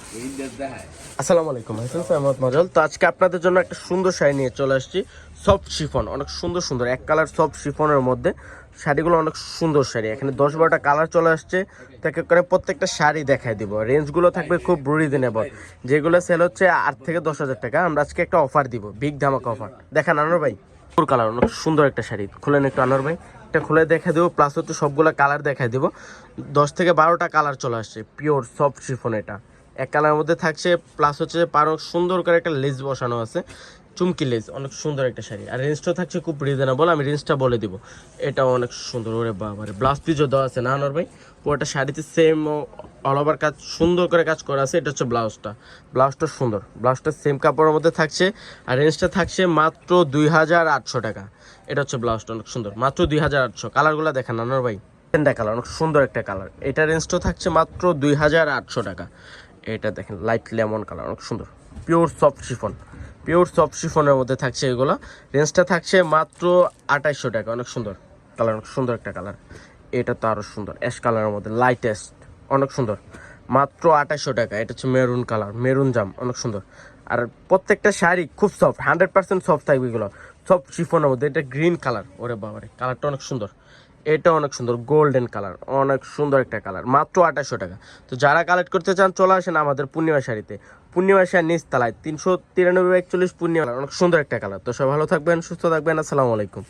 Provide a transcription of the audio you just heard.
আসসালামু আলাইকুম, হাসান সাহেব মজল। তো আজকে আপনাদের জন্য একটা সুন্দর শাড়ি নিয়ে চলে আসছি। সফট শিফন, অনেক সুন্দর সুন্দর এক কালার সফট শিফনের মধ্যে শাড়িগুলো অনেক সুন্দর শাড়ি। এখানে 10-12টা কালার চলে আসছে। তাকে করে প্রত্যেকটা শাড়ি দেখাই দিব। রেঞ্জগুলো থাকবে খুব রিজনেবল, যেগুলো সেল হচ্ছে 8 থেকে 10 হাজার টাকা। আমরা আজকে একটা অফার দিব, বিগ ধামাকা অফার। দেখান আনোয়ার ভাই, পুর কালার অনেক সুন্দর একটা শাড়ি। খুলেন একটু আনোয়ার ভাই, এটা খুলে দেখা দেবো, প্লাস হচ্ছে সবগুলো কালার দেখাই দেবো। 10 থেকে 12টা কালার চলে আসছে, পিওর সফট শিফন। এটা এক কালারের মধ্যে থাকছে, প্লাস হচ্ছে পারো সুন্দর করে একটা লেস বসানো আছে, চুমকি লেস। অনেক সুন্দর একটা শাড়ি, আর রেঞ্জটা থাকছে খুব রিজনেবল। আমি রেঞ্জটা বলে দিব। এটাও অনেক সুন্দর। ওরে বাবারে, ব্লাউজ পিসও দেওয়া আছে না আনোয়ার ভাই? পুরোটা শাড়িতে সেম অল ওভার কাজ, সুন্দর করে কাজ করা আছে। এটা হচ্ছে ব্লাউজটা। ব্লাউজটা সুন্দর, ব্লাউজটা সেম কাপড়ের মধ্যে থাকছে। আর রেঞ্জটা থাকছে মাত্র 2800 টাকা। এটা হচ্ছে ব্লাউজটা, অনেক সুন্দর, মাত্র 2800। কালারগুলো দেখেন আনোয়ার ভাই, কালার অনেক সুন্দর একটা কালার। এটা রেঞ্জটা থাকছে মাত্র 2800 টাকা। এটা দেখেন লাইট লেমন কালার, অনেক সুন্দর, pure soft chiffon. Pure soft শিফনের মধ্যে থাকছে এগুলো। রেঞ্জটা থাকছে মাত্র 2800 টাকা। অনেক সুন্দর কালার, অনেক সুন্দর একটা কালার। এটা তো আরও সুন্দর, অ্যাশ কালারের মধ্যে লাইটেস্ট, অনেক সুন্দর, মাত্র 2800 টাকা। এটা হচ্ছে মেরুন কালার, মেরুন জাম, অনেক সুন্দর। আর প্রত্যেকটা শাড়ি খুব সফট, 100% সফট থাকবে এগুলো, সফট শিফনের মধ্যে। এটা গ্রিন কালার, ওরে বাবারে, কালারটা অনেক সুন্দর। এটা অনেক সুন্দর, গোল্ডেন কালার, অনেক সুন্দর একটা কালার, মাত্র 2800 টাকা। তো যারা কালেক্ট করতে চান চলে আসেন আমাদের পূর্ণিমা শাড়িতে। পূর্ণিমা শাড়ি নিচতলায় 393/41 পূর্ণিমা। অনেক সুন্দর একটা কালার। তো সব ভালো থাকবেন, সুস্থ থাকবেন। আসসালামু আলাইকুম।